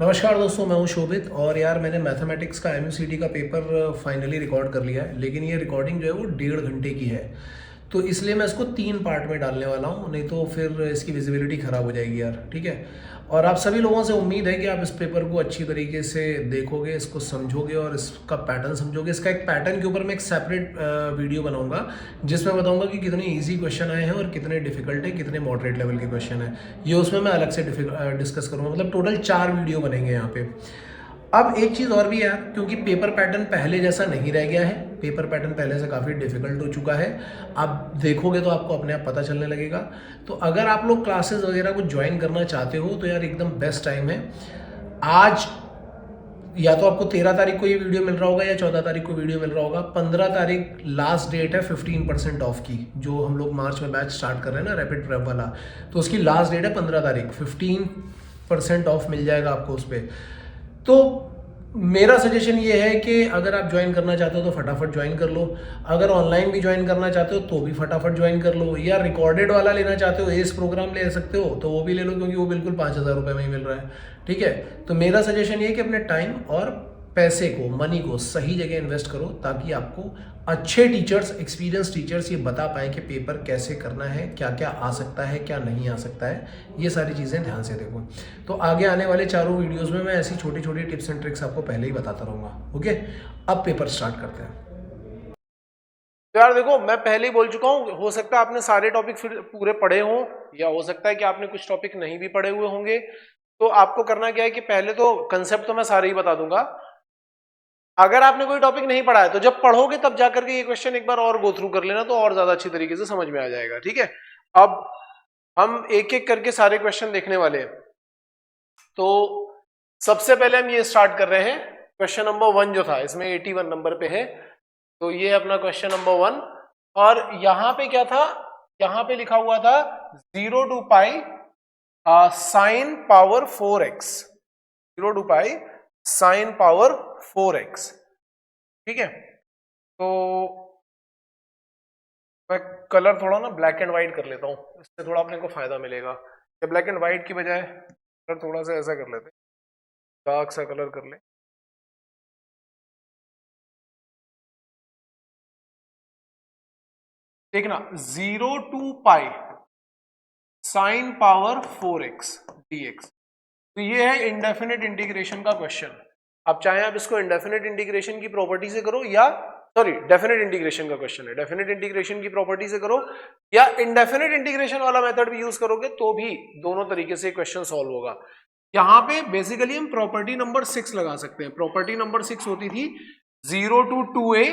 नमस्कार दोस्तों, मैं हूं शोभित। और यार मैंने मैथमेटिक्स का एमयूसीडी का पेपर फाइनली रिकॉर्ड कर लिया है, लेकिन ये रिकॉर्डिंग जो है वो 1.5 घंटे की है। तो इसलिए मैं इसको 3 पार्ट में डालने वाला हूं, नहीं तो फिर इसकी विजिबिलिटी ख़राब हो जाएगी यार। ठीक है। और आप सभी लोगों से उम्मीद है कि आप इस पेपर को अच्छी तरीके से देखोगे, इसको समझोगे और इसका पैटर्न समझोगे। इसका एक पैटर्न के ऊपर मैं एक सेपरेट वीडियो बनाऊंगा जिसमें बताऊंगा कि कितने इजी क्वेश्चन आए हैं और कितने डिफिकल्ट है, कितने मॉडरेट लेवल के क्वेश्चन है। ये उसमें मैं अलग से डिस्कस करूंगा। मतलब टोटल 4 वीडियो बनेंगे यहाँ पे। अब एक चीज़ और भी है यार, क्योंकि पेपर पैटर्न पहले जैसा नहीं रह गया है। पेपर पैटर्न पहले से काफ़ी डिफिकल्ट हो चुका है। आप देखोगे तो आपको अपने आप पता चलने लगेगा। तो अगर आप लोग क्लासेस वगैरह को ज्वाइन करना चाहते हो तो यार एकदम बेस्ट टाइम है आज। या तो आपको 13 तारीख को ये वीडियो मिल रहा होगा या 14 तारीख को वीडियो मिल रहा होगा। 15 तारीख लास्ट डेट है 15% ऑफ की, जो हम लोग मार्च में बैच स्टार्ट कर रहे हैं ना, रैपिड प्रेप वाला। तो उसकी लास्ट डेट है 15 तारीख। 15% ऑफ मिल जाएगा आपको उस पर। तो मेरा सजेशन ये है कि अगर आप ज्वाइन करना चाहते हो तो फटाफट ज्वाइन कर लो। अगर ऑनलाइन भी ज्वाइन करना चाहते हो तो भी फटाफट ज्वाइन कर लो, या रिकॉर्डेड वाला लेना चाहते हो, एस प्रोग्राम ले सकते हो तो वो भी ले लो, क्योंकि वो बिल्कुल 5,000 रुपये में ही मिल रहा है। ठीक है। तो मेरा सजेशन ये है कि अपने टाइम और पैसे को, मनी को सही जगह इन्वेस्ट करो, ताकि आपको अच्छे टीचर्स, एक्सपीरियंस टीचर्स ये बता पाएँ कि पेपर कैसे करना है, क्या क्या आ सकता है, क्या नहीं आ सकता है। ये सारी चीज़ें ध्यान से देखो। तो आगे आने वाले चारों वीडियोस में मैं ऐसी छोटी छोटी टिप्स एंड ट्रिक्स आपको पहले ही बताता रहूँगा। ओके, अब पेपर स्टार्ट करते हैं। तो यार देखो, मैं पहले ही बोल चुका हूँ, हो सकता है आपने सारे टॉपिक फिर पूरे पढ़े हों, या हो सकता है कि आपने कुछ टॉपिक नहीं भी पढ़े हुए होंगे। तो आपको करना क्या है कि पहले तो कंसेप्ट तो मैं सारे ही बता दूंगा। अगर आपने कोई टॉपिक नहीं पढ़ा है तो जब पढ़ोगे तब जाकर के ये क्वेश्चन एक बार और गो थ्रू कर लेना, तो और ज्यादा अच्छी तरीके से समझ में आ जाएगा। ठीक है। अब हम एक एक करके सारे क्वेश्चन देखने वाले हैं। तो सबसे पहले हम ये स्टार्ट कर रहे हैं। क्वेश्चन नंबर 1 जो था, इसमें 81 नंबर पे है। तो ये अपना क्वेश्चन नंबर 1। और यहां पे क्या था, यहां पे लिखा हुआ था 0 to pi sine power 4x। 0 to pi sine power 4x। ठीक है। तो मैं कलर थोड़ा ना ब्लैक एंड व्हाइट कर लेता हूं, इससे थोड़ा अपने को फायदा मिलेगा। या ब्लैक एंड व्हाइट की बजाय कलर थोड़ा सा ऐसा कर लेते, डार्क सा कलर कर ले। देखना, 0 to pi sine power 4x dx। तो ये है इंडेफिनिट इंटीग्रेशन का क्वेश्चन। आप चाहे आप इसको इंडेफिनिट इंटीग्रेशन की प्रॉपर्टी से करो, या सॉरी डेफिनेट इंटीग्रेशन का क्वेश्चन है, डेफिनेट इंटीग्रेशन की प्रॉपर्टी से करो, या इंडेफिनिट इंटीग्रेशन वाला मेथड भी यूज करोगे तो भी दोनों तरीके से क्वेश्चन सॉल्व होगा। यहां पे बेसिकली हम प्रॉपर्टी नंबर 6 लगा सकते हैं। प्रॉपर्टी नंबर 6 होती थी 0 to 2a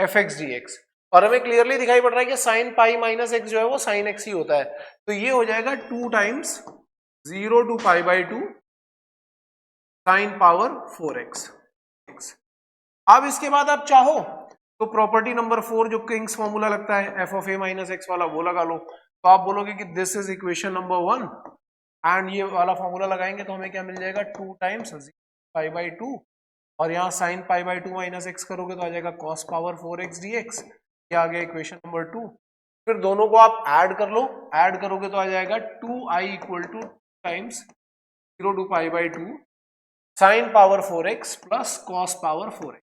fx dx। और हमें क्लियरली दिखाई पड़ रहा है कि साइन पाई माइनस एक्स जो है वो साइन एक्स ही होता है। तो ये हो जाएगा 2 times 0 to pi by 2 sine power 4x। अब इसके बाद आप चाहो तो प्रॉपर्टी नंबर 4 जो किंग्स फॉर्मूला लगता है F of A minus x वाला, वो लगा लो। तो आप बोलोगे कि this is equation number 1, and ये वाला फॉर्मूला लगाएंगे तो हमें क्या मिल जाएगा, 2 टाइम्स पाई बाई 2, और यहाँ sine pi by 2 minus x करोगे तो आ जाएगा कॉस पावर 4x dx। ये आ गया इक्वेशन नंबर 2। फिर दोनों को आप ऐड कर लो, ऐड करोगे तो आ जाएगा 2i equal two times 0 to pi by 2 sine power 4x plus cos power 4x,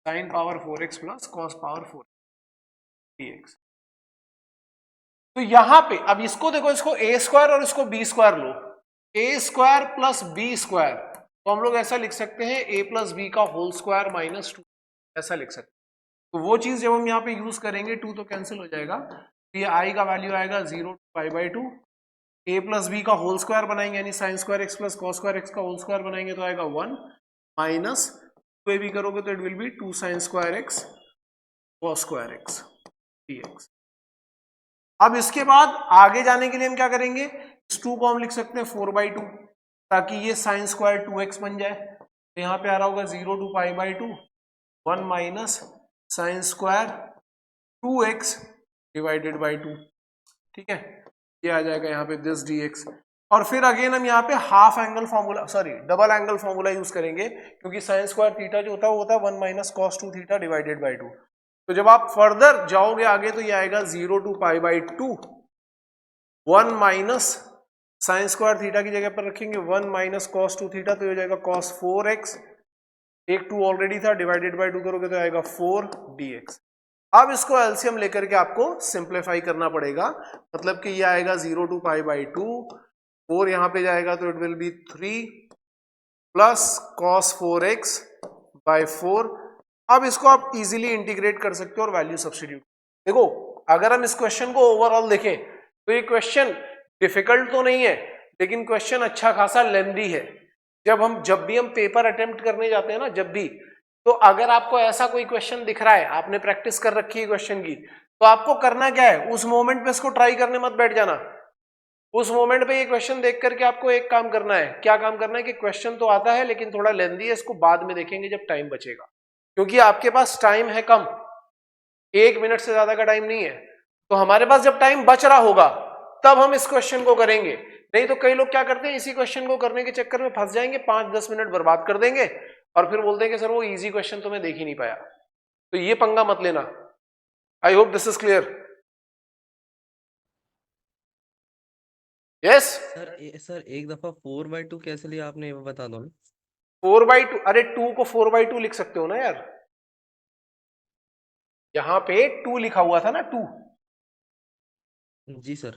sine power 4x plus cos power 4x dx। तो यहां पे अब इसको देखो, इसको a स्क्वायर और इसको b square low. a square plus b square, तो हम लोग ऐसा लिख सकते हैं a प्लस बी का होल स्क्वायर माइनस 2, ऐसा लिख सकते हैं। तो वो चीज जब हम यहाँ पे यूज करेंगे, 2 तो कैंसिल हो जाएगा, तो ये i का वैल्यू आएगा 0 to pi by 2। a plus B का होल स्क्वायर बनाएंगे, यानी sine square x plus cos square x का होल स्क्वायर बनाएंगे तो आएगा 1 माइनस 2ab करोगे तो it will be 2 sine square x cos square x dx। अब इसके बाद आगे जाने के लिए हम क्या करेंगे, इस 2 को हम लिख सकते हैं 4 बाई 2, ताकि ये साइन स्क्वायर 2x बन जाए। तो यहाँ पे आ रहा होगा 0 to pi by 2 1 minus sine square 2x divided by 2। ठीक है, ये आ जाएगा यहाँ पे दिस dx। और फिर अगेन हम यहाँ पे half angle formula, sorry double angle formula use करेंगे, क्योंकि साइन स्क्वायर थीटा जो होता है वो होता है 1 minus cos 2 theta divided by 2। तो जब आप फर्दर जाओगे आगे तो ये आएगा 0 to pi by 2 1 minus sine square theta की जगह पर रखेंगे 1 माइनस कॉस 2 थीटा, तो ये हो जाएगा कॉस 4x, एक 2 ऑलरेडी था, डिवाइडेड बाय 2 करोगे तो आएगा 4 dx। अब इसको एलसीएम लेकर के आपको सिंप्लीफाई करना पड़ेगा, मतलब कि ये आएगा 0 टू पाई बाई 2, 4 यहां पे जाएगा तो it will be 3 plus cos 4x by 4। अब इसको आप इजीली इंटीग्रेट कर सकते हो और वैल्यू सब्स्टिट्यूट। देखो अगर हम इस क्वेश्चन को ओवरऑल देखें तो ये क्वेश्चन डिफिकल्ट तो नहीं है, लेकिन क्वेश्चन अच्छा खासा लेंथी है। जब भी हम पेपर अटेम्प्ट करने जाते हैं ना, जब भी, तो अगर आपको ऐसा कोई क्वेश्चन दिख रहा है, आपने प्रैक्टिस कर रखी है क्वेश्चन की, तो आपको करना क्या है, उस मोमेंट पे इसको ट्राई करने मत बैठ जाना। उस मोमेंट पे ये क्वेश्चन देख करके आपको एक काम करना है। क्या काम करना है कि क्वेश्चन तो आता है लेकिन थोड़ा लेंथी है, इसको बाद में देखेंगे जब टाइम बचेगा, क्योंकि आपके पास टाइम है कम, 1 मिनट से ज्यादा का टाइम नहीं है। तो हमारे पास जब टाइम बच रहा होगा तब हम इस क्वेश्चन को करेंगे। नहीं तो कई लोग क्या करते हैं, इसी क्वेश्चन को करने के चक्कर में फंस जाएंगे, 5-10 मिनट बर्बाद कर देंगे और फिर बोलते हैं कि सर वो इजी क्वेश्चन तो मैं देख ही नहीं पाया। तो ये पंगा मत लेना। आई hope this is clear. Yes sir एक दफा 4/2 कैसे लिया आपने, ये बता दो। 4/2, अरे 2 को 4/2 लिख सकते हो ना यार, यहां पे 2 लिखा हुआ था ना, 2 जी सर।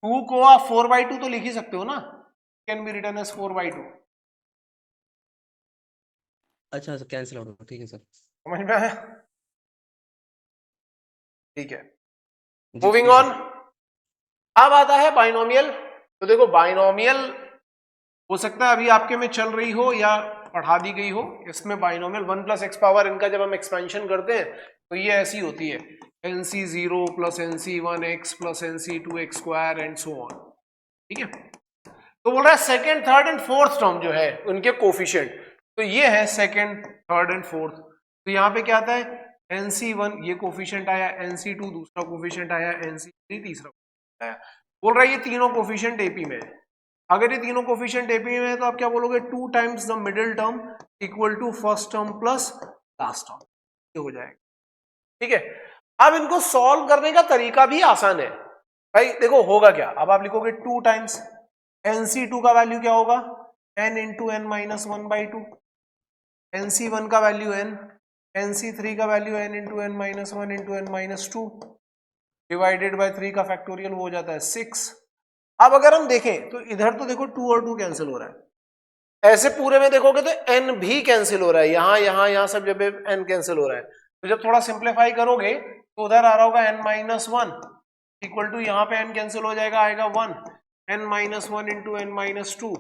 2 को आप 4/2 तो लिख ही सकते हो ना, कैन बी रिटन एज 4/2। अच्छा सर, कैंसिल आउट हो, ठीक है सर। समझ में आया? ठीक है, जी मूविंग जी ऑन। सर। अब आता है बाइनोमियल। तो देखो बाइनोमियल हो सकता है अभी आपके में चल रही हो या पढ़ा दी गई हो। इसमें बाइनोमियल 1 प्लस एक्स पावर, इनका जब हम एक्सपेंशन करते हैं तो ये ऐसी होती है, nc0 plus nc1x plus nc2x square and so on. ठीक है, तो बोल रहा है second third and fourth term जो है उनके कोफिशिएंट, तो ये है सेकेंड थर्ड एंड फोर्थ। तो यहाँ पे क्या आता है, nc1 ये कोफिशिएंट आया, nc2 दूसरा कोफिशिएंट आया, nc3 तीसरा आया। बोल रहा है ये तीनों कोफिशिएंट एपी में है। अगर ये तीनों कोफिशिएंट एपी में है तो आप क्या बोलोगे, 2 times the middle term equal to first term plus last term, ये हो जाएगा। ठीक है, अब इनको सॉल्व करने का तरीका भी आसान है भाई। देखो होगा क्या, अब आप लिखोगे 2 टाइम्स nc2 का वैल्यू क्या होगा, n into n minus 1/2, nc1 का वैल्यू n, nc3 का value n into n minus 1 into n minus 2 divided by 3 का फैक्टोरियल, वो हो जाता है 6। अब अगर हम देखें तो इधर तो देखो 2 और 2 कैंसिल हो रहा है, ऐसे पूरे में देखोगे तो n भी कैंसिल हो रहा है, यहां सब जब n कैंसिल हो रहा है। तो जब थोड़ा सिंप्लीफाई करोगे तो उधर आ रहा होगा n माइनस 1 इक्वल टू, यहाँ पे n कैंसिल हो जाएगा, आएगा 1, n minus 1 into n minus 2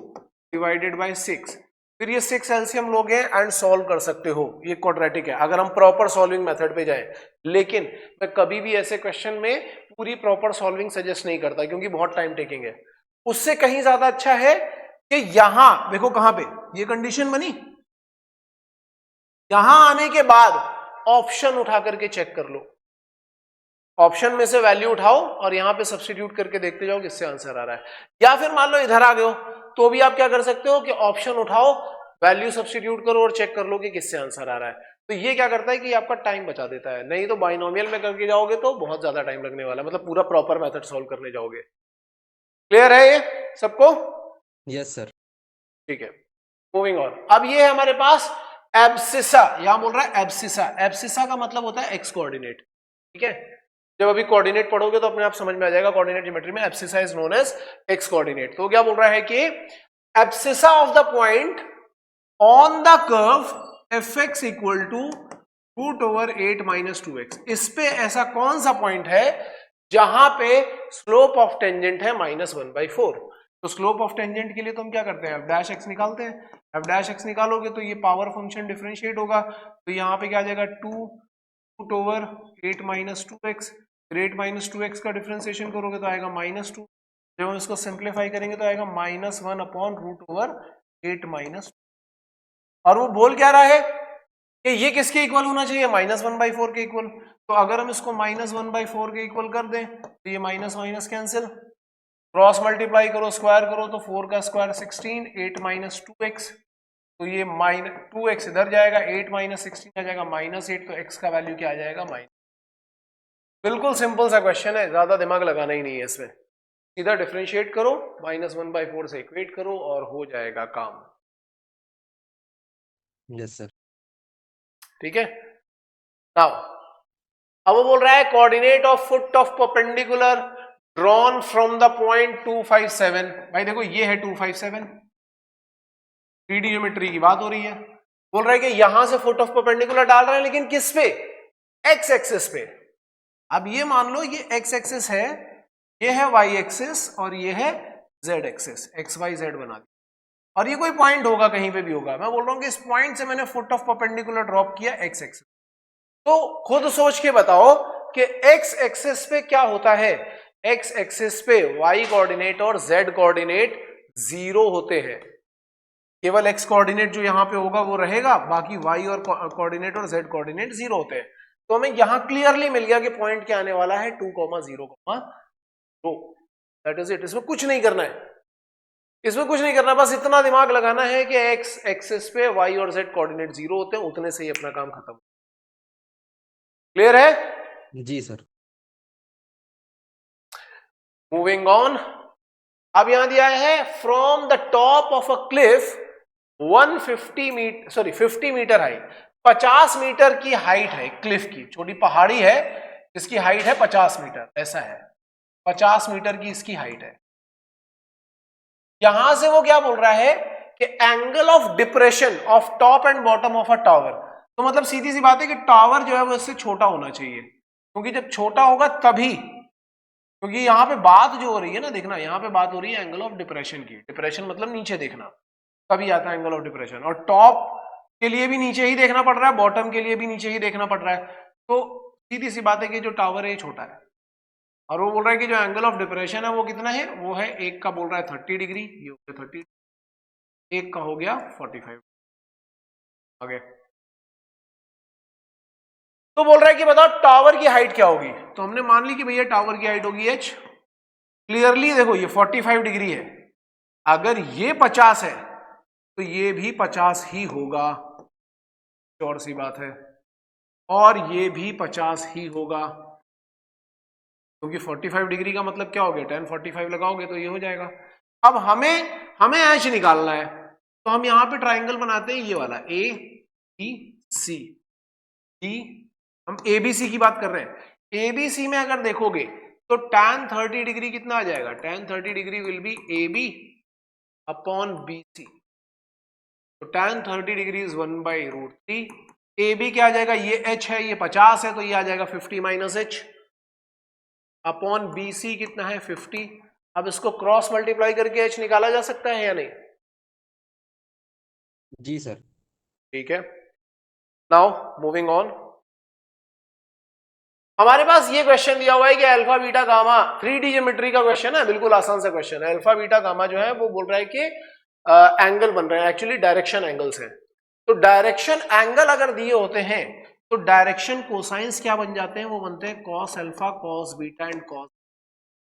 divided by 6। फिर ये 6 एलसीएम लोगे एंड सॉल्व कर सकते हो, ये क्वाड्रेटिक है अगर हम प्रॉपर सॉल्विंग मेथड पे जाएं। लेकिन मैं कभी भी ऐसे क्वेश्चन में पूरी प्रॉपर सॉल्विंग सजेस्ट नहीं करता, क्योंकि बहुत टाइम टेकिंग है। उससे कहीं ज्यादा अच्छा है कि यहां देखो, कहां पे ये कंडीशन बनी, यहां आने के बाद ऑप्शन उठा करके चेक कर लो, ऑप्शन में से वैल्यू उठाओ और यहां पे सब्स्टिट्यूट करके देखते जाओ किससे आंसर आ रहा है। या फिर मान लो इधर आ गए हो तो भी आप क्या कर सकते हो कि ऑप्शन उठाओ, वैल्यू सब्स्टिट्यूट करो और चेक कर लो कि किससे आंसर आ रहा है। तो ये क्या करता है कि आपका टाइम बचा देता है। नहीं तो बाइनोमियल में करके जाओगे तो बहुत ज्यादा टाइम लगने वाला है, मतलब पूरा प्रॉपर मेथड सॉल्व करने जाओगे। क्लियर है ये सबको? Yes sir. ठीक है, मूविंग ऑन। अब ये है हमारे पास एब्सिसा, यहां बोल रहा है एब्सिसा। एब्सिसा का मतलब होता है एक्स कोऑर्डिनेट। ठीक है, जब अभी कोऑर्डिनेट पढ़ोगे तो अपने आप समझ में आ जाएगा, कोऑर्डिनेट ज्योमेट्री में abscissa is known as x coordinate. तो क्या बोल रहा है कि abscissa of the point on the curve fx equal to √8 minus 2x। इस पे ऐसा कौन सा पॉइंट है जहां पे स्लोप ऑफ टेंजेंट है -1/4। तो स्लोप ऑफ टेंजेंट के लिए तो हम क्या करते हैं, एफ डैश एक्स निकालते हैं। एफ डैश एक्स निकालोगे तो ये पावर फंक्शन डिफरेंशिएट होगा, तो यहाँ पे क्या आ जाएगा 2√8 माइनस 2x। 8 माइनस 2x का डिफरेंशिएशन करोगे तो आएगा -2। जब हम इसको सिंप्लीफाई करेंगे तो आएगा -1/√8 माइनस। और वो बोल क्या रहा है कि ये किसके इक्वल होना चाहिए, -1/4 के इक्वल। तो अगर हम इसको -1/4 के इक्वल कर दें तो ये minus minus cancel, cross multiply करो, स्क्वायर करो तो 4 का स्क्वायर 16, 8 माइनस 2x, तो ये -2x इधर जाएगा, 8 माइनस 16 आ जाएगा -8, तो x का वैल्यू क्या आ जाएगा, माइनस। बिल्कुल सिंपल सा क्वेश्चन है, ज्यादा दिमाग लगाना ही नहीं है इसमें। सीधा डिफरेंशिएट करो, -1/4 से इक्वेट करो और हो जाएगा काम। Yes sir. ठीक है। नाउ अब वो बोल रहा है coordinate of foot of perpendicular drawn from the point 257। भाई देखो ये है 257, 3D ज्योमेट्री की बात हो रही है। बोल रहा है कि यहां से फुट ऑफ परपेंडिकुलर डाल रहे हैं, लेकिन किस पे? एक्स एक्सिस पे। अब ये मान लो ये एक्स एक्सिस है, ये है वाई एक्सिस और ये है z axis, x y z बना दी। और ये कोई पॉइंट होगा, कहीं पे भी होगा। मैं बोल रहा हूं कि इस पॉइंट से मैंने फुट ऑफ परपेंडिकुलर ड्रॉप किया एक्स एक्सिस। तो खुद सोच के बताओ कि एक्स एक्सिस पे क्या होता है। एक्स एक्सिस पे वाई कोऑर्डिनेट और जेड कोऑर्डिनेट 0 होते हैं। केवल एक्स कोऑर्डिनेट जो यहां पे होगा वो रहेगा, बाकी वाई और कोऑर्डिनेट और जेड कोऑर्डिनेट 0 होते हैं। तो हमें यहां क्लियरली मिल गया कि पॉइंट क्या आने वाला है 2,0,0। That is it. इसमें कुछ नहीं करना है, इसमें कुछ नहीं करना, बस इतना दिमाग लगाना है कि एक्स एक्सिस पे वाई और जेड कोऑर्डिनेट 0 होते हैं, उतने से ही अपना काम खत्म। क्लियर है? जी सर। Moving on. अब यहां दिया है from the top of a cliff 50 metre height, 50 metre की हाइट है क्लिफ की, छोटी पहाड़ी है जिसकी हाइट है 50 मीटर, ऐसा है 50 मीटर की इसकी हाइट है। यहां से वो क्या बोल रहा है कि angle of depression of top and bottom of a tower. तो मतलब सीधी सी बात है कि टावर जो है वो इससे छोटा होना चाहिए, क्योंकि जब छोटा होगा तभी, क्योंकि यहां पे बात जो हो रही है ना, देखना यहां पे बात हो रही है एंगल ऑफ डिप्रेशन की। डिप्रेशन मतलब नीचे देखना, तभी आता है एंगल ऑफ डिप्रेशन। और टॉप के लिए भी नीचे ही देखना पड़ रहा है, बॉटम के लिए भी नीचे ही देखना पड़ रहा है। तो सीधी सी बात है कि जो टावर है ये छोटा है। और वो बोल रहा है कि जो एंगल ऑफ डिप्रेशन है वो कितना है, वो है एक का बोल रहा है 30 डिग्री, ये हो गया 30, एक का हो गया 45। आगे तो बोल रहा है कि बताओ टावर की हाइट क्या होगी। तो हमने मान ली कि भैया टावर की हाइट होगी h। क्लियरली देखो ये 45 डिग्री है, अगर ये 50 है तो ये भी 50 ही होगा, और सी बात है, और ये भी 50 ही होगा, क्योंकि 45 डिग्री का मतलब क्या हो गया, tan 45 लगाओगे तो ये हो जाएगा। अब हमें एच निकालना है, तो हम यहां पे ट्राइंगल बनाते हैं, ये वाला ए बी सी डी। हम एबीसी की बात कर रहे हैं। एबीसी में अगर देखोगे तो tan 30 डिग्री कितना आ जाएगा, tan 30 degree will be A B upon B C. तो tan 30 degree is 1/√3। A B क्या आ जाएगा, ये h है, ये 50 है, तो ये आ जाएगा 50 minus h upon B C कितना है 50। अब इसको क्रॉस मल्टीप्लाई करके h निकाला जा सकता है या नहीं? जी सर। ठीक है। Now moving on. हमारे पास ये क्वेश्चन दिया हुआ है कि alpha beta gamma, 3D geometry का क्वेश्चन है, बिल्कुल आसान सा क्वेश्चन है। अल्फा बीटा गामा जो है वो बोल रहा है कि एंगल बन रहे हैं, एक्चुअली डायरेक्शन एंगल्स हैं। तो डायरेक्शन एंगल अगर दिए होते हैं तो डायरेक्शन कोसाइंस क्या बन जाते हैं, वो बनते हैं cos alpha, cos beta and cos.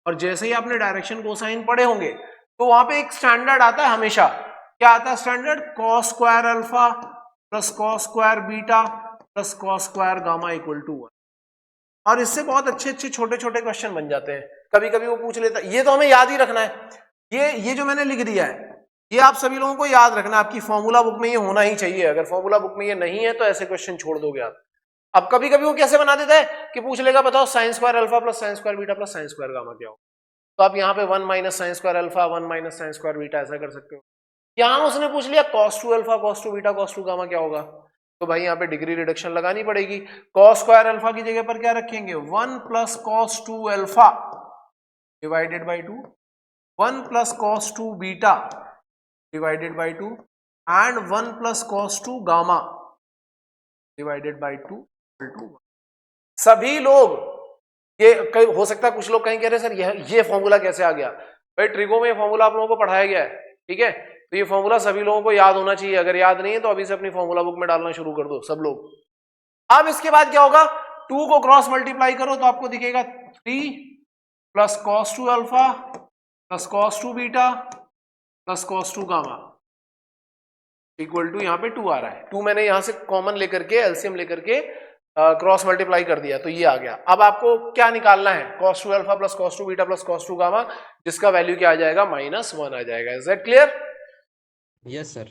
और जैसे ही आपने डायरेक्शन कोसाइन पढ़े होंगे तो वहां पे एक स्टैंडर्ड आता है हमेशा, क्या आता है standard, cos square alpha plus cos square beta plus cos square gamma equal to 1। और इससे बहुत अच्छे अच्छे छोटे छोटे क्वेश्चन बन जाते हैं। कभी कभी वो पूछ लेता है, ये तो हमें याद ही रखना है। ये जो मैंने लिख दिया है ये आप सभी लोगों को याद रखना, आपकी फॉर्मूला बुक में ये होना ही चाहिए। अगर फॉर्मूला बुक में ये नहीं है तो ऐसे क्वेश्चन छोड़ दोगे आप। अब कभी कभी वो कैसे बना देता है कि पूछ लेगा बताओ sine square alpha plus sine square beta plus sine square gamma क्या हो। तो आप यहाँ पे 1 minus sine square alpha 1 minus sine square beta ऐसा कर सकते हो। यहाँ उसने पूछ लिया cos 2 alpha cos 2 beta cos 2 gamma क्या होगा, तो भाई यहाँ पे डिग्री रिडक्शन लगानी पड़ेगी। cos स्क्वायर अल्फा की जगह पर क्या रखेंगे, 1 plus cos 2 alpha divided by 2, 1 plus cos 2 beta divided by 2 and 1 plus cos 2 gamma divided by 2। सभी लोग ये हो सकता है कुछ लोग कहीं कह रहे सर ये फॉर्मूला कैसे आ गया। भाई ट्रिगो में ये फॉर्मूला आप लोगों को पढ़ाया गया है, ठीक है, तो ये फॉर्मूला सभी लोगों को याद होना चाहिए। अगर याद नहीं है तो अभी से अपनी फॉर्मूला बुक में डालना शुरू कर दो सब लोग। अब इसके बाद क्या होगा, 2 को क्रॉस मल्टीप्लाई करो तो आपको दिखेगा 3 plus cos 2 alpha plus cos 2 beta plus cos 2 gamma equal to यहाँ पे 2 आ रहा है। 2 मैंने यहां से कॉमन लेकर के एलसीएम लेकर के क्रॉस मल्टीप्लाई कर दिया तो ये आ गया। अब आपको क्या निकालना है, cos 2 alpha plus cos 2 beta plus cos 2 gamma, जिसका वैल्यू क्या आ जाएगा, -1 आ जाएगा। Is that clear? Yes sir.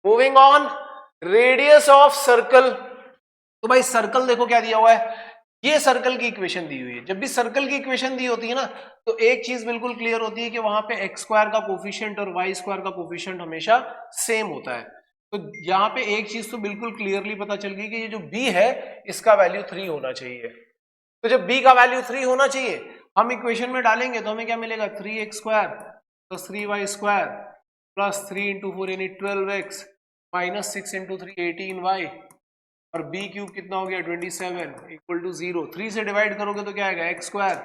Moving on, radius of circle. तो भाई सर्कल देखो क्या दिया हुआ है, ये सर्कल की इक्वेशन दी हुई है। जब भी सर्कल की इक्वेशन दी होती है ना, तो एक चीज बिल्कुल क्लियर होती है कि वहां पे x स्क्वायर का कोफिशिएंट और y स्क्वायर का कोफिशिएंट हमेशा सेम होता है। तो यहाँ पे एक चीज तो बिल्कुल क्लियरली पता चल गई कि ये जो b है इसका वैल्यू 3 होना चाहिए। तो जब b का वैल्यू 3 होना चाहिए, हम इक्वेशन में डालेंगे तो हमें क्या मिलेगा, 3x square plus 3y square plus 3 into 4 यानी 12x माइनस 6 इंटू 3 18y और b क्यूब कितना हो गया 27 इक्वल टू 0। 3 से डिवाइड करोगे तो क्या आएगा, x square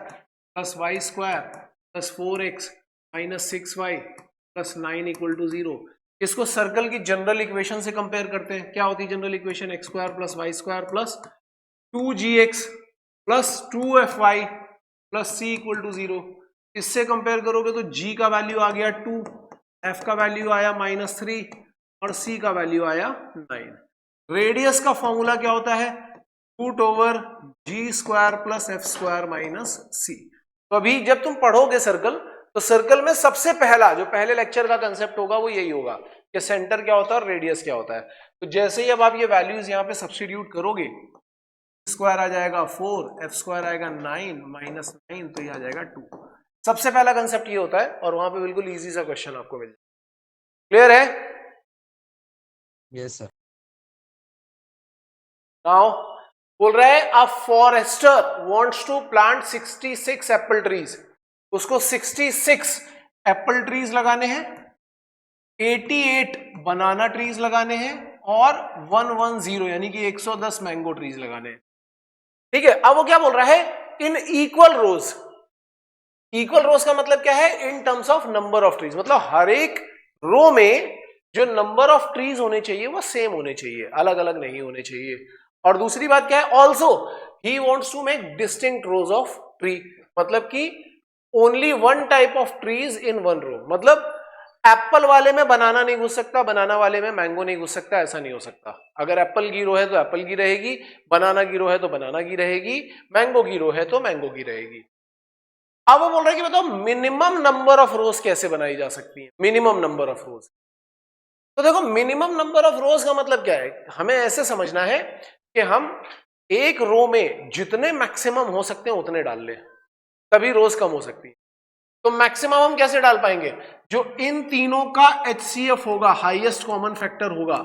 plus y square plus 4x minus 6y plus 9 equal to 0। इसको सर्कल की जनरल इक्वेशन से कंपेयर करते हैं। क्या होती है general equation, x square plus y square plus 2gx plus 2fy plus c equal to 0। इससे compare करोगे तो g का वैल्यू आ गया 2, f का वैल्यू आया -3 और c का वैल्यू आया 9। रेडियस का फॉर्मूला क्या होता है, root over G square plus F square minus C. तो अभी जब तुम पढ़ोगे सर्कल, तो सर्कल में सबसे पहला जो पहले लेक्चर का कंसेप्ट होगा वो यही होगा कि सेंटर क्या होता है और रेडियस क्या होता है। तो जैसे ही अब आप ये वैल्यूज यहाँ पे सब्स्टिट्यूट करोगे, स्क्वायर आ जाएगा 4, एफ स्क्वायर आएगा 9 माइनस 9, तो ये आ जाएगा 2। सबसे पहला कंसेप्ट ये होता है और वहां पे बिल्कुल इजी सा क्वेश्चन आपको मिल जाएगा। क्लियर है? Yes sir. नाउ बोल रहा है a forester wants to plant 66 apple trees. उसको 66 एप्पल ट्रीज लगाने हैं, 88 बनाना ट्रीज लगाने हैं और 110 यानी कि 110 मैंगो ट्रीज लगाने हैं। ठीक है, अब वो क्या बोल रहा है, इन इक्वल रोज। इक्वल रोज का मतलब क्या है, in terms of number of trees, मतलब हर एक रो में जो नंबर ऑफ ट्रीज होने चाहिए वो सेम होने चाहिए, अलग अलग नहीं होने चाहिए। और दूसरी बात क्या है, also he wants to make distinct rows of tree, मतलब कि only one type of trees in one row. मतलब एप्पल वाले में बनाना नहीं घुस सकता, बनाना वाले में मैंगो नहीं घुस सकता, ऐसा नहीं हो सकता। अगर एप्पल की रो है तो एप्पल की रहेगी, बनाना की रो है तो बनाना की रहेगी, मैंगो की रो है तो मैंगो की रहेगी। अब वो बोल रहे हैं कि बताओ मिनिमम नंबर ऑफ रोज कैसे बनाई जा सकती है, मिनिमम नंबर ऑफ रोज। तो देखो मिनिमम नंबर ऑफ रोज का मतलब क्या है, हमें ऐसे समझना है कि हम एक रो में जितने मैक्सिमम हो सकते हैं उतने डाल लें, तभी रोज कम हो सकती है। तो मैक्सिमम हम कैसे डाल पाएंगे, जो इन तीनों का HCF होगा, हाईएस्ट कॉमन फैक्टर होगा,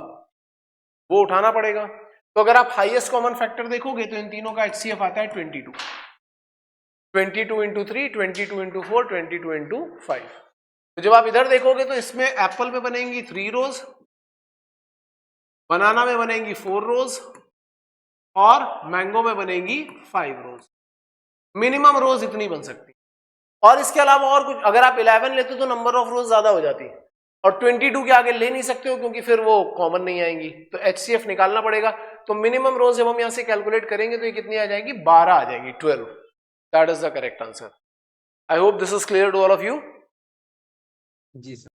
वो उठाना पड़ेगा। तो अगर आप हाईएस्ट कॉमन फैक्टर देखोगे तो इन तीनों का HCF आता है 22। 22 इंटू 3, 22 इंटू 4, 22 इंटू 5। तो जब आप इधर देखोगे तो इसमें एप्पल में बनेंगी 3 रोज, बनाना में बनेंगी 4 रोज और मैंगो में बनेंगी 5 रोज। मिनिमम रोज इतनी बन सकती। और इसके अलावा और कुछ, अगर आप 11 लेते तो नंबर ऑफ रोज ज्यादा हो जाती, और 22 के आगे ले नहीं सकते हो क्योंकि फिर वो कॉमन नहीं आएंगी, तो HCF निकालना पड़ेगा। तो मिनिमम रोज जब हम यहां से कैलकुलेट करेंगे तो ये कितनी आ जाएगी, 12 आ जाएगी, 12। That is the correct answer. I hope this is clear to all of you. जी सर।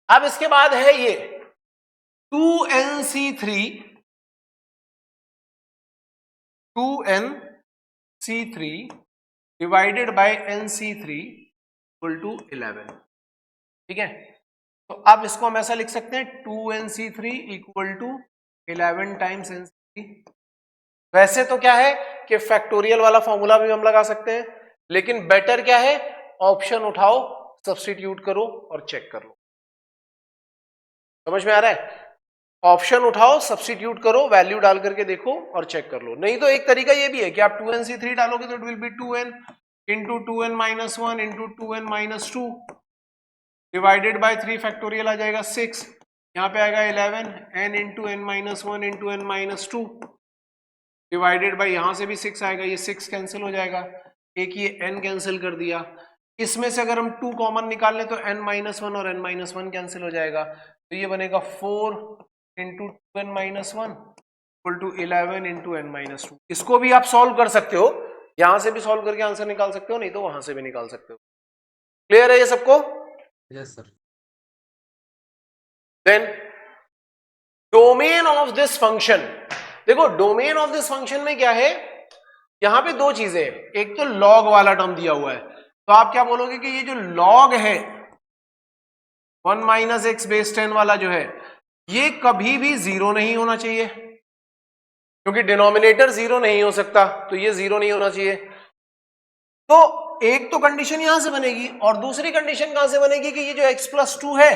अब इसके बाद है ये 2NC3 divided by NC3 equal to 11। ठीक है, तो अब इसको हम ऐसा लिख सकते हैं 2NC3 equal to 11 times NC3। वैसे तो क्या है कि फैक्टोरियल वाला फॉर्मूला भी हम लगा सकते हैं, लेकिन बेटर क्या है, ऑप्शन उठाओ, सब्स्टिट्यूट करो और चेक कर लो। समझ में आ रहा है? ऑप्शन उठाओ, सब्स्टिट्यूट करो, वैल्यू डाल करके देखो और चेक कर लो। नहीं तो एक तरीका ये भी है कि आप 2NC3 डालोगे तो it will be 2n into 2n minus 1 into 2n minus 2 divided by 3 factorial आ जाएगा 6, यहाँ पे आएगा 11 n into n minus 1 into n minus 2 divided by, यहाँ से भी 6 आएगा, ये 6 कैंसिल हो जाएगा, एक ये n कैंसिल कर दिया। इसमें से अगर हम 2 कॉमन निकाल लें तो n माइनस 1 और n माइनस 1 कैंसिल हो जाएगा, तो ये बनेगा 4 into 2n minus 1 equal to 11 into n minus 2। इसको भी आप सॉल्व कर सकते हो, यहां से भी सॉल्व करके आंसर निकाल सकते हो, नहीं तो वहां से भी निकाल सकते हो। क्लियर है ये सबको? Yes sir. Then domain of this function, देखो डोमेन ऑफ दिस फंक्शन में क्या है, यहां पे दो चीजें हैं, एक तो लॉग वाला टर्म दिया हुआ है, तो आप क्या बोलोगे कि ये जो लॉग है 1 माइनस एक्स बेस 10 वाला जो है, ये कभी भी जीरो नहीं होना चाहिए, क्योंकि डिनोमिनेटर जीरो नहीं हो सकता, तो ये जीरो नहीं होना चाहिए। तो एक तो कंडीशन यहां से बनेगी, और दूसरी कंडीशन कहां से बनेगी कि ये जो x+2 है,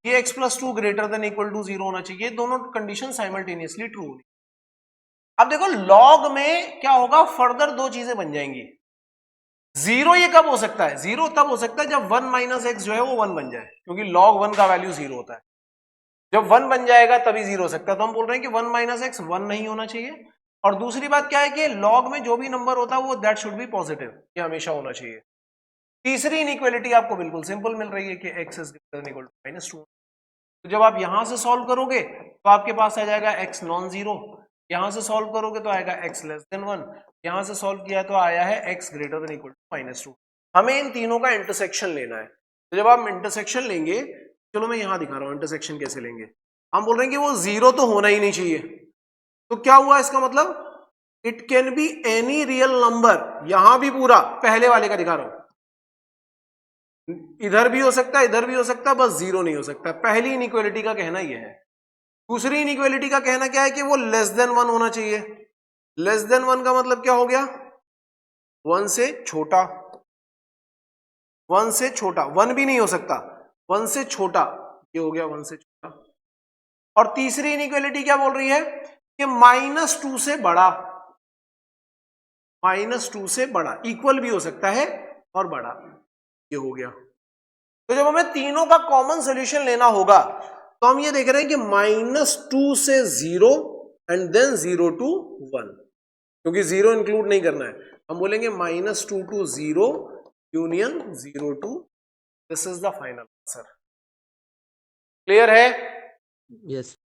ये x+2 greater than equal to zero होना चाहिए। दोनों कंडीशन साइमल्टेनियसली ट्रू होगी। अब देखो लॉग में क्या होगा, फर्दर दो चीजें बन जाएंगी। जीरो ये कब हो सकता है, जीरो तब हो सकता है जब 1 माइनस एक्स जो है वो 1 बन जाए, क्योंकि log 1 का वैल्यू जीरो होता है। जब 1 बन जाएगा तभी जीरो हो सकता है, तो हम बोल रहे हैं कि 1 माइनस एक्स 1 नहीं होना चाहिए। और दूसरी बात क्या है कि लॉग में जो भी नंबर होता है वो दैट शुड बी पॉजिटिव, ये हमेशा होना चाहिए। तीसरी इनइक्वालिटी आपको बिल्कुल सिंपल मिल रही है कि x is greater than equal to -2। तो जब आप यहां से सॉल्व करोगे तो आपके पास आ जाएगा x नॉन जीरो, यहां से सॉल्व करोगे तो आएगा x लेस देन 1, यहां से सॉल्व किया तो आया है x greater than equal to -2। हमें इन तीनों का इंटरसेक्शन लेना है। तो जब आप इंटरसेक्शन लेंगे, चलो मैं यहां दिखा रहा हूं इंटरसेक्शन कैसे लेंगे। हम बोल रहे हैं कि वो जीरो तो होना ही नहीं चाहिए, तो क्या हुआ इसका मतलब, it can be any real number, यहां भी पूरा पहले वाले का दिखा रहा हूं, इधर भी हो सकता है इधर भी हो सकता है, बस जीरो नहीं हो सकता। पहली इनइक्वालिटी का कहना यह है। दूसरी इनइक्वालिटी का कहना क्या है कि वो लेस देन 1 होना चाहिए। लेस देन 1 का मतलब क्या हो गया, 1 से छोटा, 1 से छोटा, 1 भी नहीं हो सकता, 1 से छोटा, ये हो गया 1 से छोटा। और तीसरी इनइक्वालिटी क्या बोल रही है कि -2 से बड़ा, -2 से बड़ा, इक्वल भी हो सकता है और बड़ा, ये हो गया। तो जब हमें तीनों का कॉमन सॉल्यूशन लेना होगा तो हम ये देख रहे हैं कि -2 से 0 एंड देन 0 to 1, क्योंकि 0 इंक्लूड नहीं करना है, हम बोलेंगे -2 to 0 union 0 to, this is the final answer. Clear है? यस।